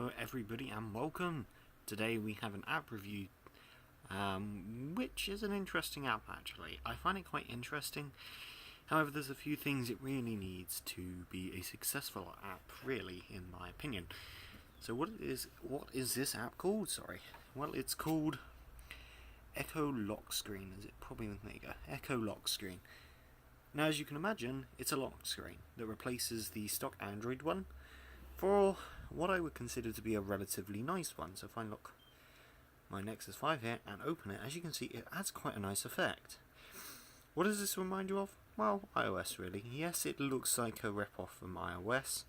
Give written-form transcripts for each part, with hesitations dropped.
Hello everybody and welcome. Today we have an app review, which is an interesting app actually. I find it quite interesting. However, there's a few things it really needs to be a successful app, really, in my opinion. So what is this app called? Sorry. Well, it's called Echolockscreen. Is it? Probably, there you go. Echolockscreen. Now, as you can imagine, it's a lock screen that replaces the stock Android one for what I would consider to be a relatively nice one. So if I look my Nexus 5 here and open it, as you can see, it adds quite a nice effect. What does this remind you of? Well, iOS really. Yes, it looks like a rip-off from iOS.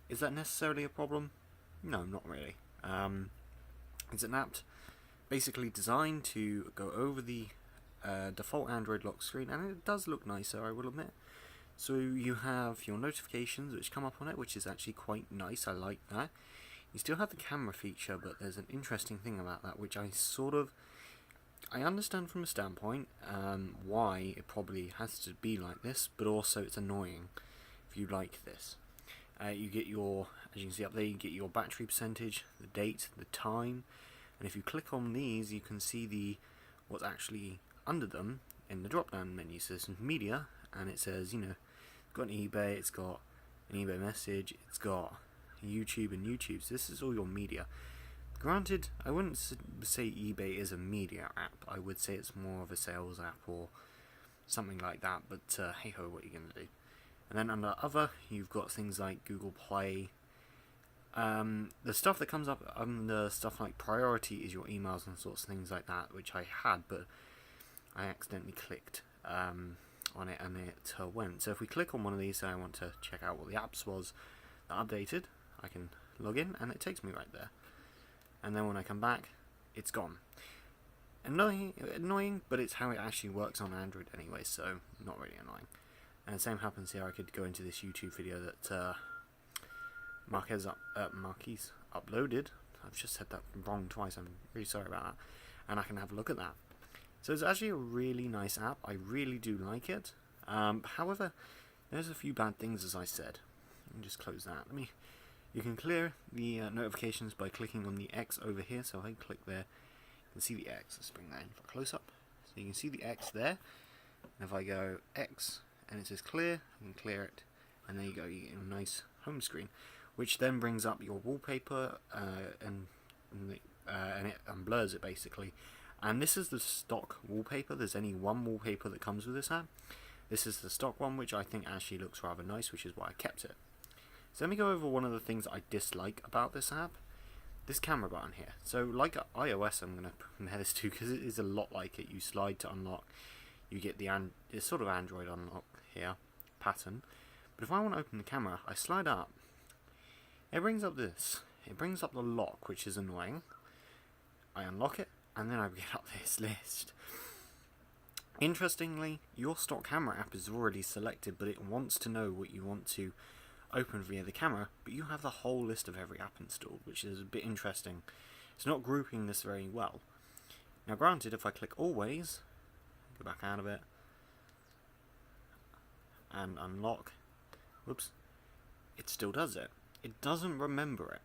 Is that necessarily a problem? No, not really. It's an app basically designed to go over the default Android lock screen, and it does look nicer, I will admit. So you have your notifications which come up on it, which is actually quite nice. I like that. You still have the camera feature, but there's an interesting thing about that which I understand from a standpoint why it probably has to be like this, but also it's annoying if you like this. You get your, as you can see up there, you get your battery percentage, the date, the time, and if you click on these you can see what's actually under them in the drop down menu. So there's media, and it says, you know, it's got an eBay, it's got an eBay message, it's got YouTube and YouTube. So this is all your media. Granted, I wouldn't say eBay is a media app. I would say it's more of a sales app or something like that, but hey ho, what are you going to do? And then under other, you've got things like Google Play. The stuff that comes up under stuff like priority is your emails and sorts of things like that, which I had, but I accidentally clicked on it and it went. So if we click on one of these, and I want to check out what the apps was that updated, I can log in and it takes me right there. And then when I come back, it's gone. Annoying, but it's how it actually works on Android anyway, so not really annoying. And the same happens here. I could go into this YouTube video that Marquez uploaded. I've just said that wrong twice. I'm really sorry about that. And I can have a look at that. So it's actually a really nice app. I really do like it. However, there's a few bad things, as I said. Let me just close that. You can clear the notifications by clicking on the X over here. So if I click there, you can see the X. Let's bring that in for a close-up. So you can see the X there. And if I go X and it says clear, I can clear it. And there you go. You get a nice home screen, which then brings up your wallpaper and it blurs it basically. And this is the stock wallpaper. There's only one wallpaper that comes with this app. This is the stock one, which I think actually looks rather nice, which is why I kept it. So let me go over one of the things I dislike about this app. This camera button here. So like iOS, I'm going to compare this to, because it is a lot like it. You slide to unlock. You get it's sort of Android unlock here, pattern. But if I want to open the camera, I slide up. It brings up this. It brings up the lock, which is annoying. I unlock it, and then I get up this list. Interestingly, your stock camera app is already selected, but it wants to know what you want to open via the camera, but you have the whole list of every app installed, which is a bit interesting. It's not grouping this very well. Now granted, if I click always, go back out of it, and unlock, whoops, it still does it. It doesn't remember it.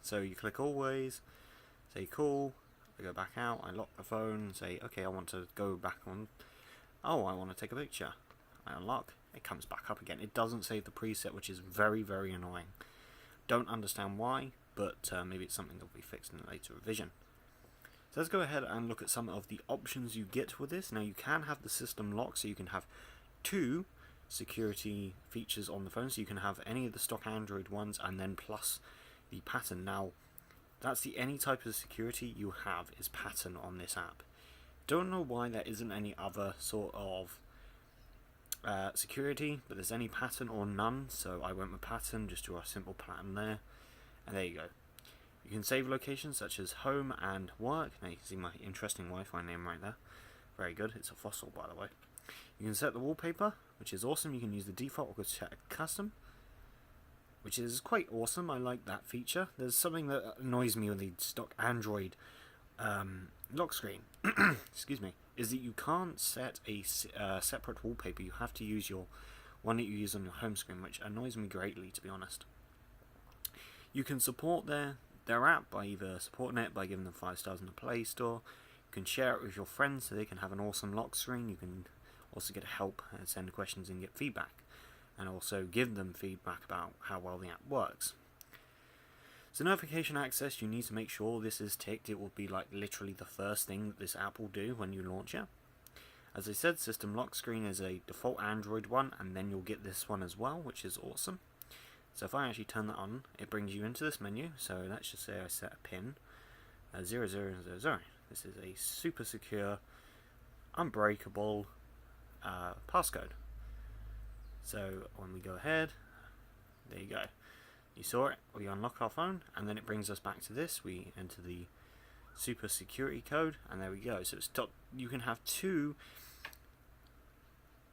So you click always, say cool, I go back out, I lock the phone, and say, okay, I want to go back on. Oh, I want to take a picture. I unlock, it comes back up again. It doesn't save the preset, which is very, very annoying. Don't understand why, but maybe it's something that will be fixed in a later revision. So let's go ahead and look at some of the options you get with this. Now you can have the system lock, so you can have two security features on the phone, so you can have any of the stock Android ones and then plus the pattern. Now that's the any type of security you have is pattern on this app. Don't know why there isn't any other sort of security, but there's any pattern or none, so I went with pattern, just do a simple pattern there, and there you go. You can save locations such as home and work. Now you can see my interesting Wi-Fi name right there. Very good. It's a fossil, by the way. You can set the wallpaper, which is awesome. You can use the default or set a custom, which is quite awesome. I like that feature. There's something that annoys me with the stock Android lock screen, excuse me, is that you can't set a separate wallpaper. You have to use your one that you use on your home screen, which annoys me greatly, to be honest. You can support their app by either supporting it by giving them 5 stars in the Play Store. You can share it with your friends so they can have an awesome lock screen. You can also get help and send questions and get feedback, and also give them feedback about how well the app works. So notification access, you need to make sure this is ticked. It will be like literally the first thing that this app will do when you launch it. As I said, System Lock Screen is a default Android one, and then you'll get this one as well, which is awesome. So if I actually turn that on, it brings you into this menu. So let's just say I set a pin 0000. This is a super secure, unbreakable passcode. So when we go ahead, there you go. You saw it, we unlock our phone, and then it brings us back to this. We enter the super security code, and there we go. So it's you can have 2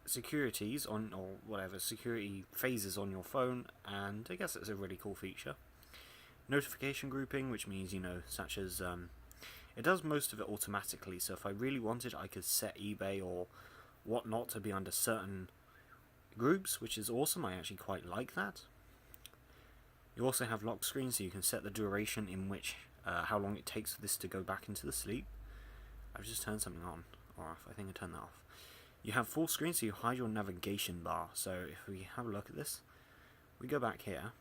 securities on, or whatever, security phases on your phone, and I guess it's a really cool feature. Notification grouping, which means, such as, it does most of it automatically, so if I really wanted, I could set eBay or whatnot to be under certain groups, which is awesome. I actually quite like that. You also have lock screen, so you can set the duration in which, how long it takes for this to go back into the sleep. I've just turned something on, or off. I think I turned that off. You have full screen, so you hide your navigation bar. So if we have a look at this, we go back here,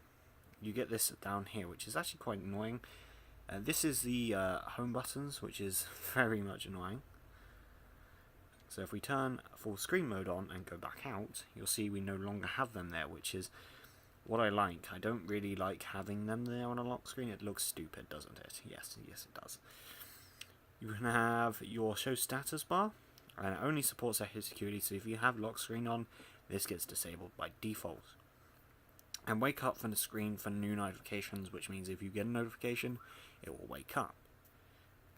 you get this down here, which is actually quite annoying. This is the home buttons, which is very much annoying. So if we turn full screen mode on and go back out, you'll see we no longer have them there, which is what I like. I don't really like having them there on a lock screen. It looks stupid, doesn't it? Yes, it does. You can have your show status bar, and it only supports active security, so if you have lock screen on, this gets disabled by default. And wake up from the screen for new notifications, which means if you get a notification, it will wake up.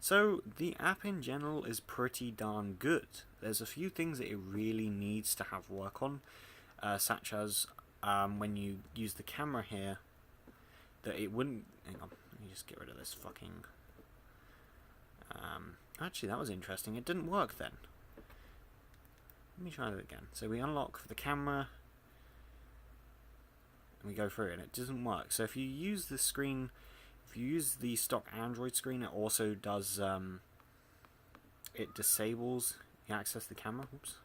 So the app in general is pretty darn good. There's a few things that it really needs to have work on, such as when you use the camera here, that it wouldn't... Hang on, let me just get rid of this fucking... actually, that was interesting. It didn't work then. Let me try that again. So we unlock the camera, and we go through it, and it doesn't work. So if you use the screen, if you use the stock Android screen, it also does, it disables the access to the camera. Oops.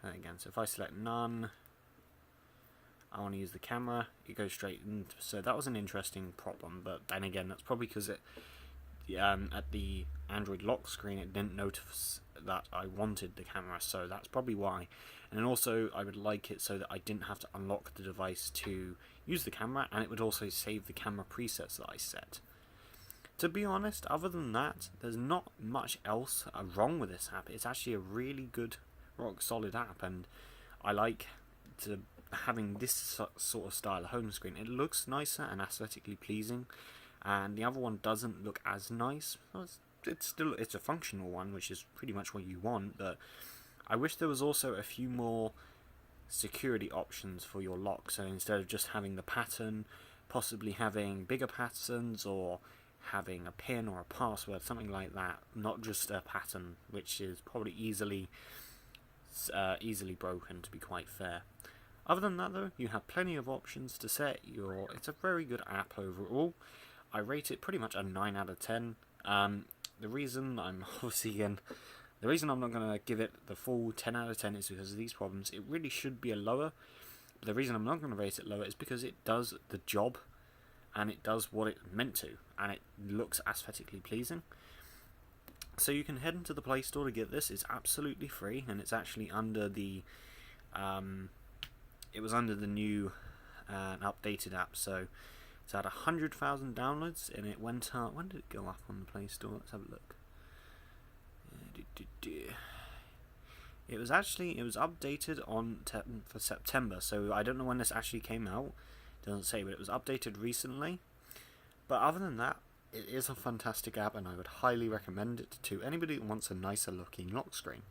And again, so if I select none, I want to use the camera, it goes straight in. So that was an interesting problem, but then again, that's probably because it, at the Android lock screen, it didn't notice that I wanted the camera, so that's probably why. And then also, I would like it so that I didn't have to unlock the device to use the camera, and it would also save the camera presets that I set. To be honest, other than that, there's not much else wrong with this app. It's actually a really good, rock solid app, and I like having this sort of style home screen. It looks nicer and aesthetically pleasing, and the other one doesn't look as nice. It's a functional one, which is pretty much what you want, but I wish there was also a few more security options for your lock. So instead of just having the pattern, possibly having bigger patterns, or having a pin or a password, something like that, not just a pattern, which is probably easily broken, to be quite fair. Other than that though, you have plenty of options to set your... It's a very good app overall. I rate it pretty much a 9 out of 10. The reason I'm not going to give it the full 10 out of 10 is because of these problems. It really should be a lower. But the reason I'm not going to rate it lower is because it does the job, and it does what it's meant to, and it looks aesthetically pleasing. So you can head into the Play Store to get this. It's absolutely free, and it's actually under the... it was under the new updated app, so it's had 100,000 downloads, and it went up... When did it go up on the Play Store? Let's have a look. It was updated for September, so I don't know when this actually came out. It doesn't say, but it was updated recently. But other than that, it is a fantastic app, and I would highly recommend it to anybody who wants a nicer looking lock screen.